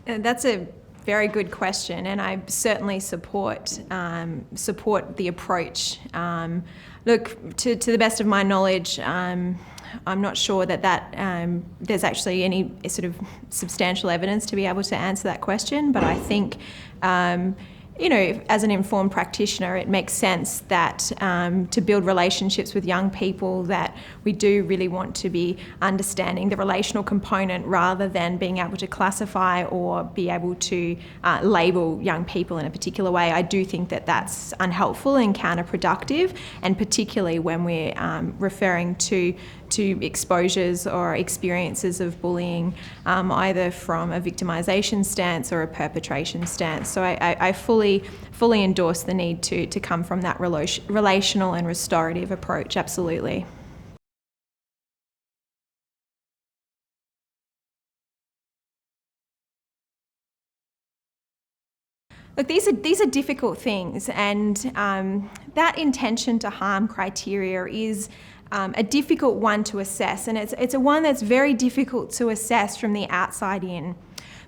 That's a very good question, and I certainly support the approach. Look, to the best of my knowledge, I'm not sure that there's actually any sort of substantial evidence to be able to answer that question, but I think as an informed practitioner, it makes sense that to build relationships with young people, that we do really want to be understanding the relational component rather than being able to classify or be able to label young people in a particular way. I do think that that's unhelpful and counterproductive, and particularly when we're referring to exposures or experiences of bullying, either from a victimisation stance or a perpetration stance. So I fully endorse the need to come from that relational and restorative approach, absolutely. Look, these are difficult things, and that intention to harm criteria is a difficult one to assess, and it's a one that's very difficult to assess from the outside in.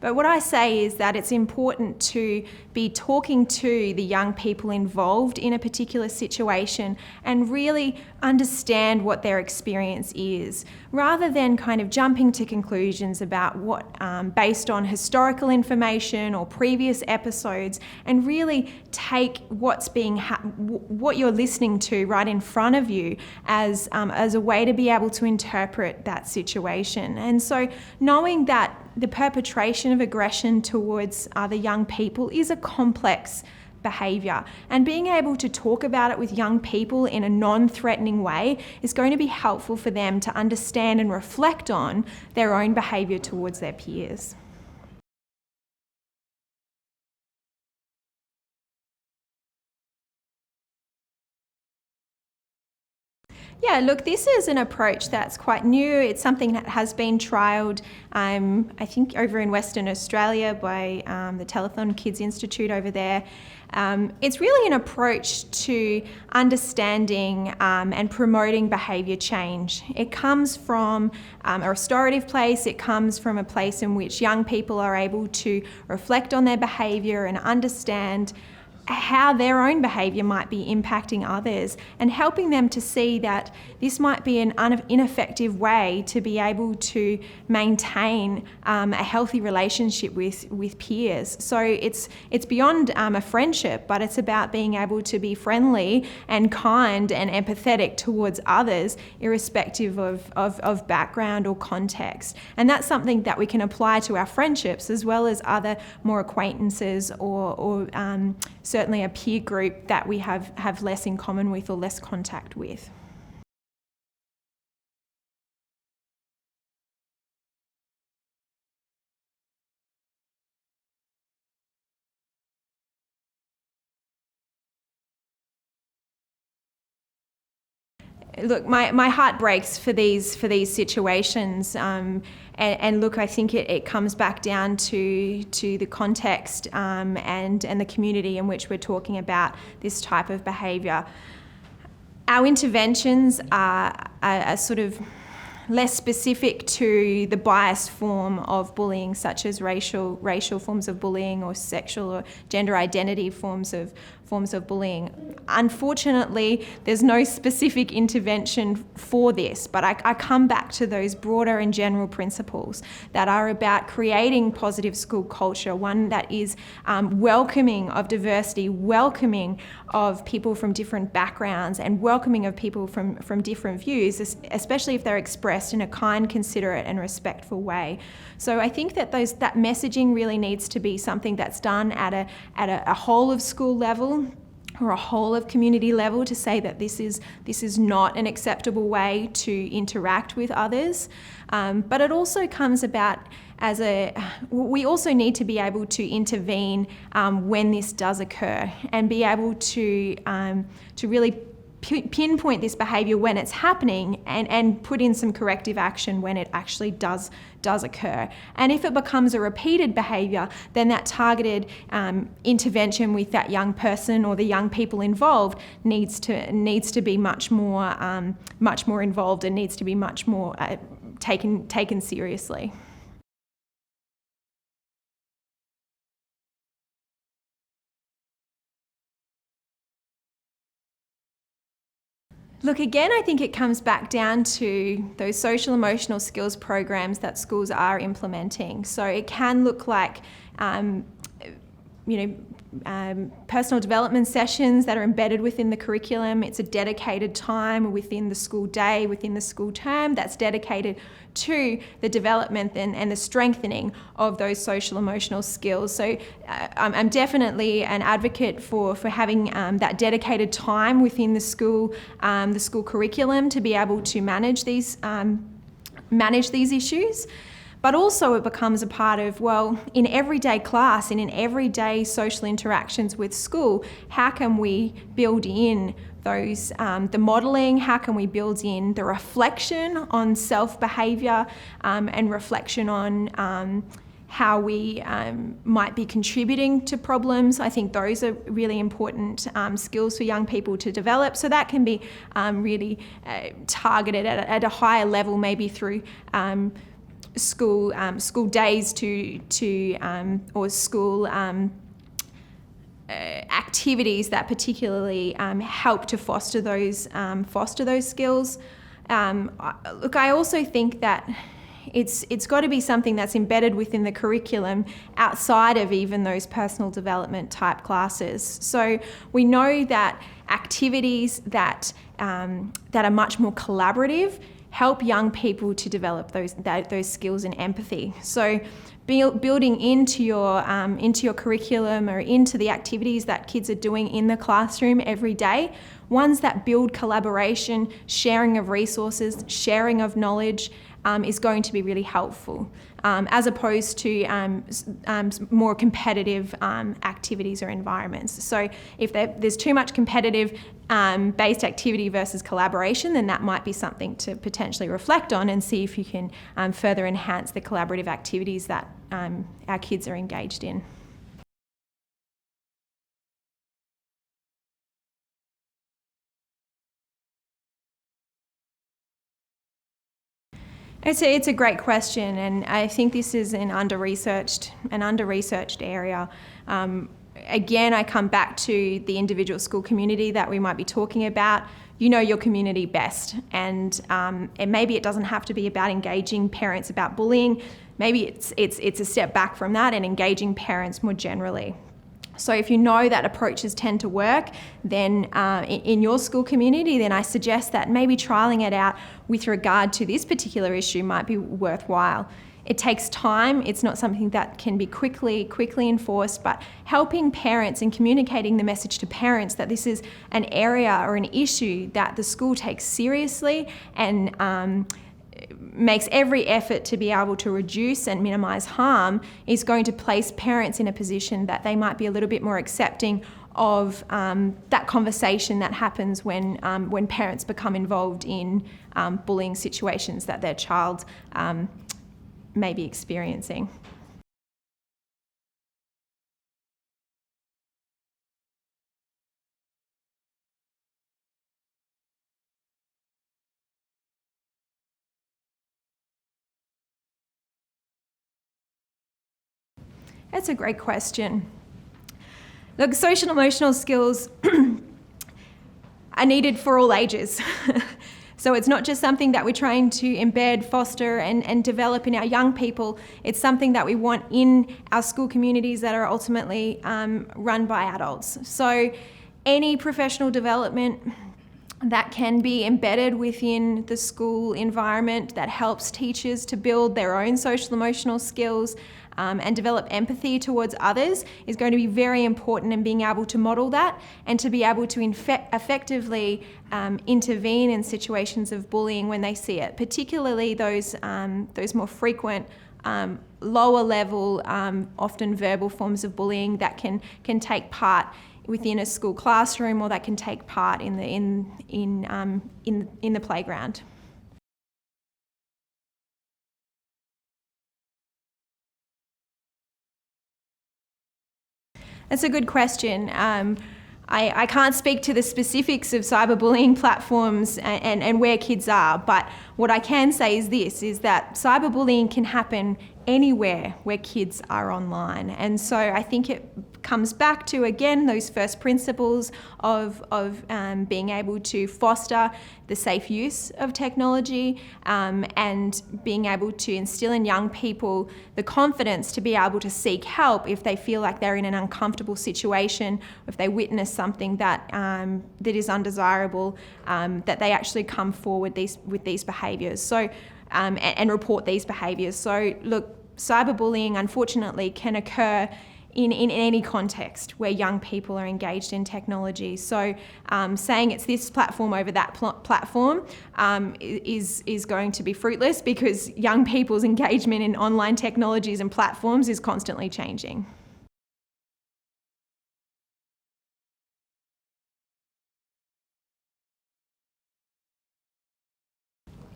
But what I say is that it's important to be talking to the young people involved in a particular situation and really understand what their experience is, rather than kind of jumping to conclusions about what, based on historical information or previous episodes, and really take what you're listening to right in front of you as a way to be able to interpret that situation. And so knowing that the perpetration of aggression towards other young people is a complex behaviour, and being able to talk about it with young people in a non-threatening way is going to be helpful for them to understand and reflect on their own behaviour towards their peers. Yeah, look, this is an approach that's quite new. It's something that has been trialled, I think, over in Western Australia by the Telethon Kids Institute over there. It's really an approach to understanding and promoting behaviour change. It comes from a restorative place. It comes from a place in which young people are able to reflect on their behaviour and understand how their own behaviour might be impacting others, and helping them to see that this might be an ineffective way to be able to maintain a healthy relationship with peers. So it's beyond a friendship, but it's about being able to be friendly and kind and empathetic towards others, irrespective of background or context. And that's something that we can apply to our friendships as well as other more acquaintances or certainly a peer group that we have less in common with or less contact with. Look, my heart breaks for these situations, and look, I think it comes back down to the context and the community in which we're talking about this type of behaviour. Our interventions are sort of less specific to the biased form of bullying, such as racial forms of bullying or sexual or gender identity forms of bullying. Unfortunately, there's no specific intervention for this, but I come back to those broader and general principles that are about creating positive school culture, one that is welcoming of diversity, welcoming of people from different backgrounds, and welcoming of people from different views, especially if they're expressed in a kind, considerate and respectful way. So I think that that messaging really needs to be something that's done at a whole of school level or a whole of community level, to say that this is not an acceptable way to interact with others. But it also comes about we also need to be able to intervene when this does occur, and be able to really pinpoint this behaviour when it's happening, and put in some corrective action when it actually does occur. And if it becomes a repeated behaviour, then that targeted intervention with that young person or the young people involved needs to be much more involved, and needs to be much more taken seriously. Look, again, I think it comes back down to those social emotional skills programs that schools are implementing. So it can look like, personal development sessions that are embedded within the curriculum. It's a dedicated time within the school day, within the school term, that's dedicated to the development and the strengthening of those social emotional skills. So I'm definitely an advocate for having that dedicated time within the school curriculum to be able to manage these issues. But also it becomes a part of, well, in everyday class and in everyday social interactions with school, how can we build in those, the modelling, how can we build in the reflection on self-behaviour and reflection on how we might be contributing to problems. I think those are really important skills for young people to develop. So that can be really targeted at a higher level, maybe through school days or school activities that particularly help to foster those skills. Look, I also think that it's got to be something that's embedded within the curriculum outside of even those personal development type classes. So we know that activities that are much more collaborative help young people to develop those skills and empathy. So building into your curriculum or into the activities that kids are doing in the classroom every day, ones that build collaboration, sharing of resources, sharing of knowledge, is going to be really helpful, as opposed to more competitive activities or environments. So if there's too much competitive based activity versus collaboration, then that might be something to potentially reflect on and see if you can further enhance the collaborative activities that our kids are engaged in. It's a great question, and I think this is an under-researched area. Again, I come back to the individual school community that we might be talking about. You know your community best, and maybe it doesn't have to be about engaging parents about bullying. Maybe it's a step back from that and engaging parents more generally. So if you know that approaches tend to work, then in your school community, then I suggest that maybe trialling it out with regard to this particular issue might be worthwhile. It takes time. It's not something that can be quickly enforced, but helping parents and communicating the message to parents that this is an area or an issue that the school takes seriously and makes every effort to be able to reduce and minimise harm is going to place parents in a position that they might be a little bit more accepting of that conversation that happens when parents become involved in bullying situations that their child may be experiencing. That's a great question. Look, social emotional skills are needed for all ages. So it's not just something that we're trying to embed, foster and develop in our young people. It's something that we want in our school communities that are ultimately run by adults. So any professional development that can be embedded within the school environment that helps teachers to build their own social emotional skills and develop empathy towards others is going to be very important in being able to model that and to be able to effectively intervene in situations of bullying when they see it, particularly those more frequent lower level, often verbal forms of bullying that can take part within a school classroom or that can take part in the playground. That's a good question. I can't speak to the specifics of cyberbullying platforms and where kids are, but what I can say is this, is that cyberbullying can happen anywhere where kids are online. And so I think it comes back to, again, those first principles of being able to foster the safe use of technology, and being able to instill in young people the confidence to be able to seek help if they feel like they're in an uncomfortable situation, if they witness something that is undesirable, that they actually come forward with these behaviours. So and report these behaviours. So look, cyberbullying unfortunately can occur in any context where young people are engaged in technology. So saying it's this platform over that platform is going to be fruitless, because young people's engagement in online technologies and platforms is constantly changing.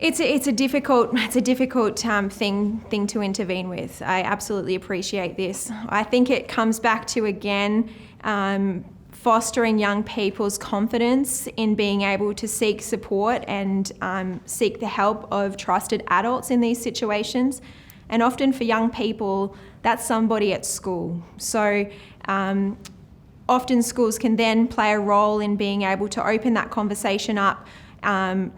It's a difficult thing to intervene with. I absolutely appreciate this. I think it comes back to, again, fostering young people's confidence in being able to seek support and seek the help of trusted adults in these situations. And often for young people, that's somebody at school. So often schools can then play a role in being able to open that conversation up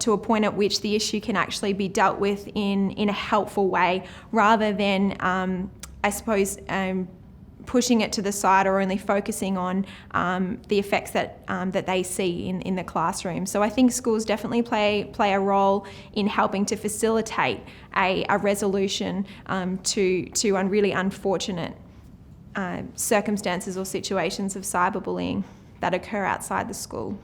to a point at which the issue can actually be dealt with in a helpful way, rather than, I suppose, pushing it to the side or only focusing on the effects that they see in the classroom. So I think schools definitely play a role in helping to facilitate a resolution to really unfortunate circumstances or situations of cyberbullying that occur outside the school.